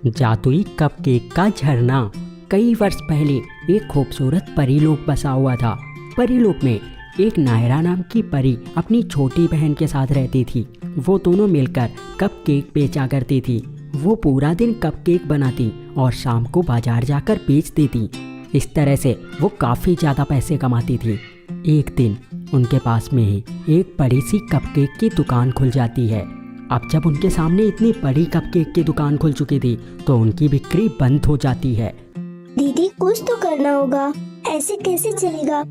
जादुई कपकेक का झरना। कई वर्ष पहले एक खूबसूरत परीलोक बसा हुआ था। परीलोक में एक नायरा नाम की परी अपनी छोटी बहन के साथ रहती थी। वो दोनों मिलकर कपकेक बेचा करती थी। वो पूरा दिन कपकेक बनाती और शाम को बाजार जाकर बेच देती। इस तरह से वो काफ़ी ज़्यादा पैसे कमाती थी। एक दिन उनके पास में ही एक बड़ी सी कपकेक की दुकान खुल जाती है। अब जब उनके सामने इतनी बड़ी कपकेक की दुकान खुल चुकी थी तो उनकी बिक्री बंद हो जाती है। दीदी कुछ तो करना होगा, ऐसे कैसे चलेगा।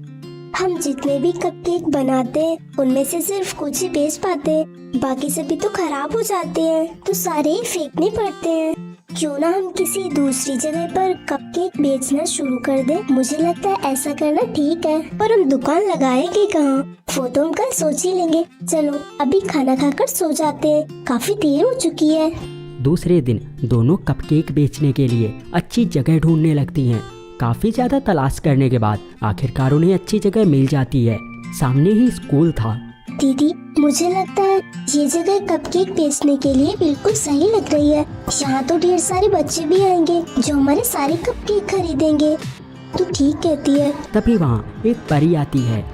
हम जितने भी कपकेक बनाते हैं उनमें से सिर्फ कुछ ही बेच पाते हैं, बाकी सभी तो खराब हो जाते हैं, तो सारे ही फेंकने पड़ते हैं। क्यों ना हम किसी दूसरी जगह पर कपकेक बेचना शुरू कर दें। मुझे लगता है ऐसा करना ठीक है, पर हम दुकान लगाएंगे कहाँ, वो तो हम कल सोच ही लेंगे। चलो अभी खाना खाकर सो जाते हैं, काफी देर हो चुकी है। दूसरे दिन दोनों कपकेक बेचने के लिए अच्छी जगह ढूंढने लगती हैं। काफ़ी ज़्यादा तलाश करने के बाद आखिरकार उन्हें अच्छी जगह मिल जाती है। सामने ही स्कूल था। दीदी मुझे लगता है ये जगह कपकेक बेचने के लिए बिल्कुल सही लग रही है। यहाँ तो ढेर सारे बच्चे भी आएंगे जो हमारे सारे कपकेक खरीदेंगे। तो ठीक कहती है। तभी वहाँ एक परी आती है।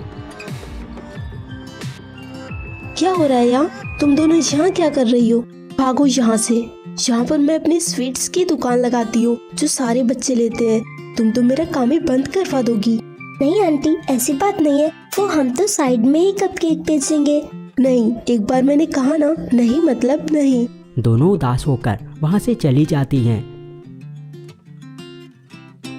क्या हो रहा है यहाँ? तुम दोनों यहाँ क्या कर रही हो? भागो यहाँ से। यहाँ पर मैं अपनी स्वीट्स की दुकान लगाती हूँ जो सारे बच्चे लेते हैं। तुम तो मेरा काम ही बंद करवा दोगी। नहीं आंटी, ऐसी बात नहीं है, वो हम तो साइड में ही कपकेक बेचेंगे। नहीं, एक बार मैंने कहा ना, नहीं मतलब नहीं। दोनों उदास होकर वहाँ से चली जाती हैं।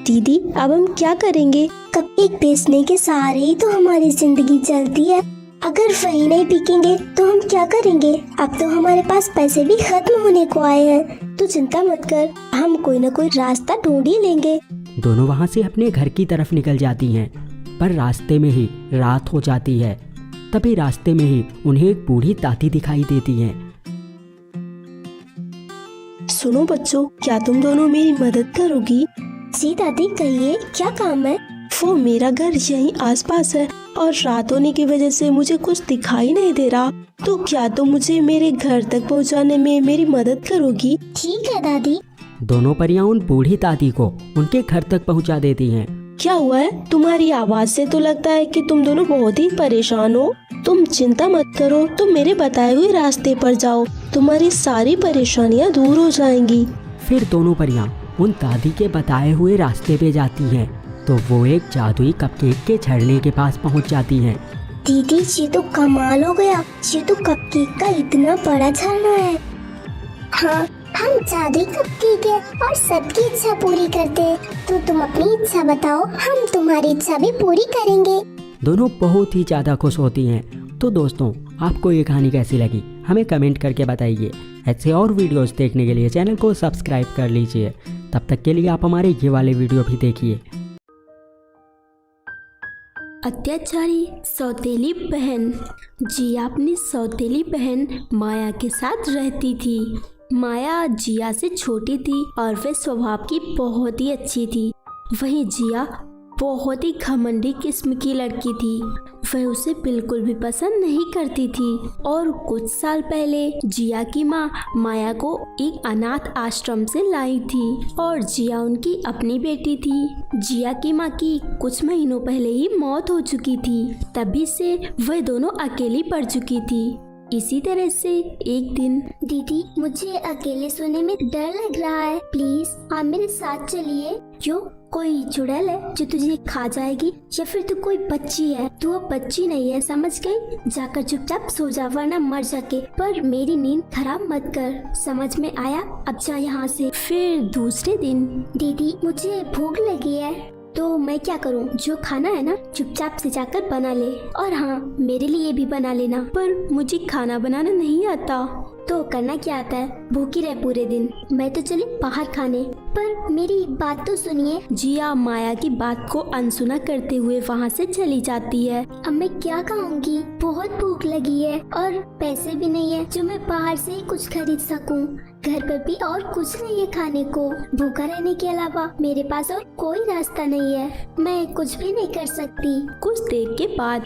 दीदी अब हम क्या करेंगे? कपकेक बेचने के सहारे ही तो हमारी जिंदगी चलती है। अगर वही नहीं बिकेंगे तो हम क्या करेंगे। अब तो हमारे पास पैसे भी खत्म होने को आए हैं, तो चिंता मत कर, हम कोई न कोई रास्ता ढूंढ ही लेंगे। दोनों वहाँ से अपने घर की तरफ निकल जाती हैं, पर रास्ते में ही रात हो जाती है। तभी रास्ते में ही उन्हें एक बूढ़ी दादी दिखाई देती हैं। सुनो बच्चों, क्या तुम दोनों मेरी मदद करोगी? जी दादी कहिए, क्या काम है? वो मेरा घर यहीं आसपास है और रात होने की वजह से मुझे कुछ दिखाई नहीं दे रहा, तो क्या तुम मुझे मेरे घर तक पहुंचाने में मेरी मदद करोगी? ठीक है दादी। दोनों परियां उन बूढ़ी दादी को उनके घर तक पहुंचा देती हैं। क्या हुआ है? तुम्हारी आवाज से तो लगता है कि तुम दोनों बहुत ही परेशान हो। तुम चिंता मत करो, तुम मेरे बताए हुए रास्ते पर जाओ, तुम्हारी सारी परेशानियां दूर हो जाएंगी। फिर दोनों परियां उन दादी के बताए हुए रास्ते पे जाती हैं, तो वो एक जादुई कपकेक के झरने के पास पहुंच जाती हैं। दीदी ये तो कमाल हो गया, ये तो कपकेक का इतना बड़ा झरना है। हाँ, हम जादुई कपकेक है और सबकी इच्छा पूरी करते हैं, तो तुम अपनी इच्छा बताओ, हम तुम्हारी इच्छा भी पूरी करेंगे। दोनों बहुत ही ज़्यादा खुश होती हैं। तो दोस्तों, आपको ये कहानी कैसी लगी हमें कमेंट करके बताइए। ऐसे और वीडियोस देखने के लिए चैनल को सब्सक्राइब कर लीजिए। तब तक के लिए आप हमारे ये वाले वीडियो भी देखिए। अत्याचारी सौतेली बहन। जिया अपनी सौतेली बहन माया के साथ रहती थी। माया जिया से छोटी थी और वह स्वभाव की बहुत ही अच्छी थी। वहीं जिया बहुत ही घमंडी किस्म की लड़की थी। वह उसे बिल्कुल भी पसंद नहीं करती थी। और कुछ साल पहले जिया की माँ माया को एक अनाथ आश्रम से लाई थी और जिया उनकी अपनी बेटी थी। जिया की माँ की कुछ महीनों पहले ही मौत हो चुकी थी, तभी से वह दोनों अकेली पड़ चुकी थी। इसी तरह से एक दिन, दीदी मुझे अकेले सोने में डर लग रहा है, प्लीज आप मेरे साथ चलिए। क्यों, कोई चुड़ैल है जो तुझे खा जाएगी, या फिर तू कोई बच्ची है? तू अब बच्ची नहीं है, समझ गई? जाकर चुपचाप सो जा वरना मर जाके। पर मेरी नींद खराब मत कर, समझ में आया? अब जा यहाँ से। फिर दूसरे दिन, दीदी मुझे भूख लगी है। तो मैं क्या करूं? जो खाना है ना चुपचाप से जाकर बना ले, और हाँ मेरे लिए भी बना लेना। पर मुझे खाना बनाना नहीं आता। तो करना क्या आता है? भूखी रह पूरे दिन। मैं तो चली बाहर खाने। पर मेरी बात तो सुनिए। जिया माया की बात को अनसुना करते हुए वहाँ से चली जाती है। अब मैं क्या खाऊंगी, बहुत भूख लगी है और पैसे भी नहीं है जो मैं बाहर से ही कुछ खरीद सकूं। घर पर भी और कुछ नहीं है खाने को। भूखा रहने के अलावा मेरे पास और कोई रास्ता नहीं है, मैं कुछ भी नहीं कर सकती। कुछ देर के बाद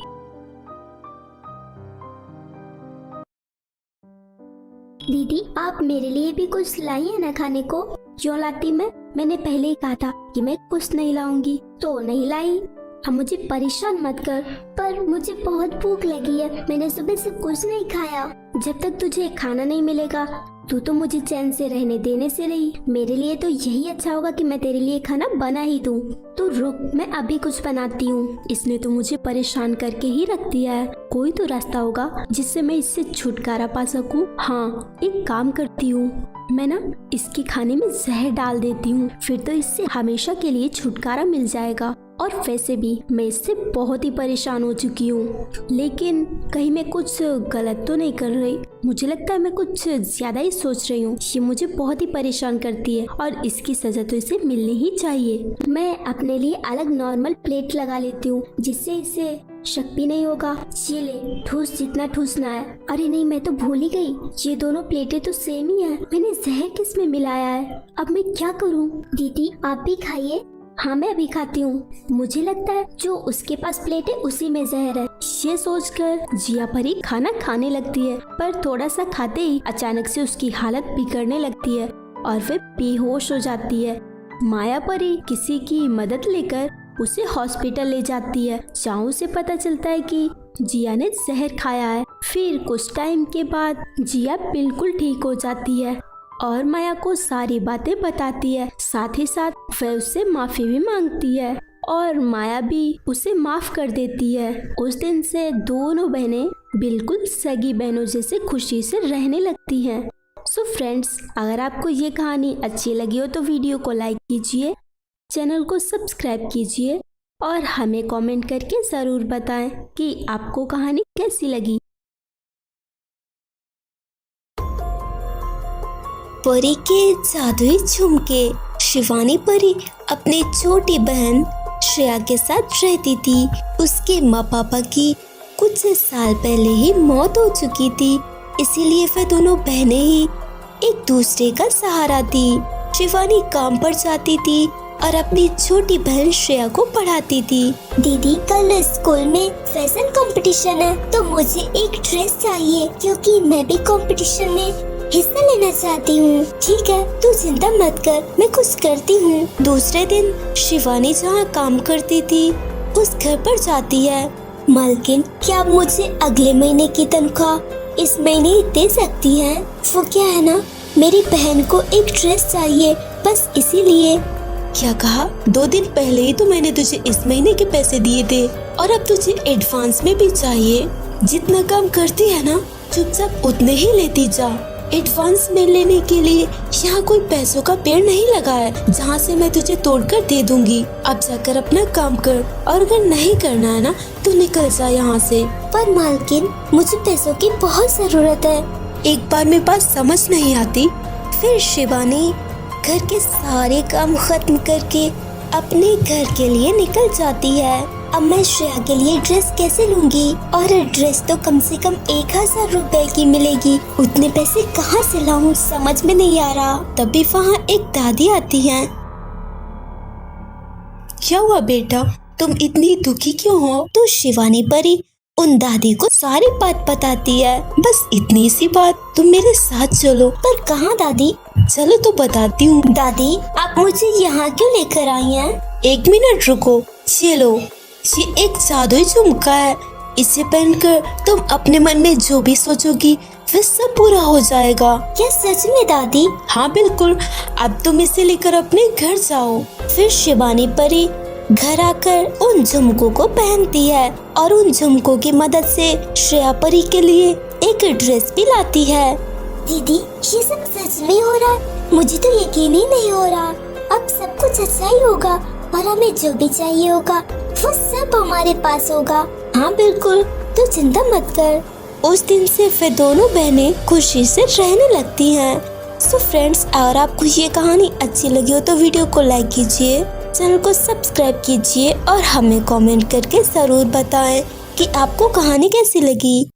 दीदी आप मेरे लिए भी कुछ लाई है ना खाने को? क्यों लाती मैंने पहले ही कहा था कि मैं कुछ नहीं लाऊंगी, तो नहीं लाई। अब मुझे परेशान मत कर, पर मुझे बहुत भूख लगी है, मैंने सुबह से कुछ नहीं खाया। जब तक तुझे खाना नहीं मिलेगा तू तो मुझे चैन से रहने देने से रही। मेरे लिए तो यही अच्छा होगा कि मैं तेरे लिए खाना बना ही दूं। तू रुक, मैं अभी कुछ बनाती हूँ। इसने तो मुझे परेशान करके ही रख दिया है। कोई तो रास्ता होगा जिससे मैं इससे छुटकारा पा सकूं। हाँ, एक काम करती हूँ, मैं ना इसके खाने में जहर डाल देती हूँ, फिर तो इससे हमेशा के लिए छुटकारा मिल जाएगा। और वैसे भी मैं इससे बहुत ही परेशान हो चुकी हूँ, लेकिन कहीं मैं कुछ गलत तो नहीं कर रही। मुझे लगता है मैं कुछ ज्यादा ही सोच रही हूँ। ये मुझे बहुत ही परेशान करती है और इसकी सजा तो इसे मिलनी ही चाहिए। मैं अपने लिए अलग नॉर्मल प्लेट लगा लेती हूँ जिससे इसे शक भी नहीं होगा। ये ले, ठूस जितना ठूसना है। अरे नहीं, मैं तो भूल ही गई, ये दोनों प्लेटें तो सेम ही है। मैंने जहर किस में मिलाया है? अब मैं क्या करूँ? दीदी आप भी खाइए। हाँ मैं अभी खाती हूँ। मुझे लगता है जो उसके पास प्लेट है उसी में जहर है। ये सोचकर जिया परी खाना खाने लगती है, पर थोड़ा सा खाते ही अचानक से उसकी हालत बिगड़ने लगती है और वे बेहोश हो जाती है। माया परी किसी की मदद लेकर उसे हॉस्पिटल ले जाती है, जहाँ उसे पता चलता है कि जिया ने जहर खाया है। फिर कुछ टाइम के बाद जिया बिल्कुल ठीक हो जाती है और माया को सारी बातें बताती है। साथ ही साथ वह उससे माफी भी मांगती है और माया भी उसे माफ कर देती है। उस दिन से दोनों बहनें बिल्कुल सगी बहनों जैसे खुशी से रहने लगती हैं। सो फ्रेंड्स, अगर आपको ये कहानी अच्छी लगी हो तो वीडियो को लाइक कीजिए, चैनल को सब्सक्राइब कीजिए और हमें कमेंट करके ज़रूर बताएं कि आपको कहानी कैसी लगी। परी के जादुई झुमके। शिवानी परी अपनी छोटी बहन श्रेया के साथ रहती थी। उसके माँ पापा की कुछ साल पहले ही मौत हो चुकी थी, इसीलिए वे दोनों बहनें ही एक दूसरे का सहारा थी। शिवानी काम पर जाती थी और अपनी छोटी बहन श्रेया को पढ़ाती थी। दीदी कल स्कूल में फैशन कंपटीशन है, तो मुझे एक ड्रेस चाहिए क्योंकि मैं भी कंपटीशन में हिस्सा लेना चाहती हूँ। ठीक है, तू चिंता मत कर, मैं कुछ करती हूँ। दूसरे दिन शिवानी जहाँ काम करती थी उस घर पर जाती है। मालकिन, क्या आप मुझे अगले महीने की तनख्वाह इस महीने ही दे सकती हैं? वो क्या है ना, मेरी बहन को एक ड्रेस चाहिए, बस इसीलिए। क्या कहा? 2 दिन पहले ही तो मैंने तुझे इस महीने के पैसे दिए थे और अब तुझे एडवांस में भी चाहिए। जितना काम करती है ना, चुपचाप उतने ही लेती जा। एडवांस में लेने के लिए यहाँ कोई पैसों का पेड़ नहीं लगा है जहाँ से मैं तुझे तोड़कर दे दूंगी। अब जाकर अपना काम कर, और अगर नहीं करना है ना तो निकल जा यहाँ से। पर मालकिन, मुझे पैसों की बहुत जरूरत है। एक बार में बात समझ नहीं आती? फिर शिवानी घर के सारे काम खत्म करके अपने घर के लिए निकल जाती है। अब मैं श्रेया के लिए ड्रेस कैसे लूंगी? और ड्रेस तो कम से कम 1000 रुपए की मिलेगी, उतने पैसे कहाँ से लाऊं, समझ में नहीं आ रहा। तभी वहाँ एक दादी आती है। क्या हुआ बेटा, तुम इतनी दुखी क्यों हो? तो शिवानी परी उन दादी को सारी बात बताती है। बस इतनी सी बात, तुम मेरे साथ चलो। पर कहाँ दादी? चलो तो बताती हूँ। दादी, आप मुझे यहाँ क्यों लेकर आई हैं? 1 मिनट रुको। चलो, ये एक जादुई झुमका है, इसे पहनकर तुम अपने मन में जो भी सोचोगी वह सब पूरा हो जाएगा। क्या सच में दादी? हाँ बिल्कुल, अब तुम इसे लेकर अपने घर जाओ। फिर शिवानी परी घर आकर उन झुमकों को पहनती है और उन झुमकों की मदद से श्रेया परी के लिए एक ड्रेस भी लाती है। दीदी, ये सब सच में हो रहा है? मुझे तो यकीन ही नहीं हो रहा। अब सब कुछ अच्छा ही होगा और हमें जो भी चाहिए होगा वो सब हमारे पास होगा। हाँ बिल्कुल, तू चिंता मत कर। उस दिन से वे दोनों बहनें खुशी से रहने लगती हैं। सो फ्रेंड्स, अगर आपको ये कहानी अच्छी लगी हो तो वीडियो को लाइक कीजिए, चैनल को सब्सक्राइब कीजिए और हमें कमेंट करके जरूर बताएं कि आपको कहानी कैसी लगी।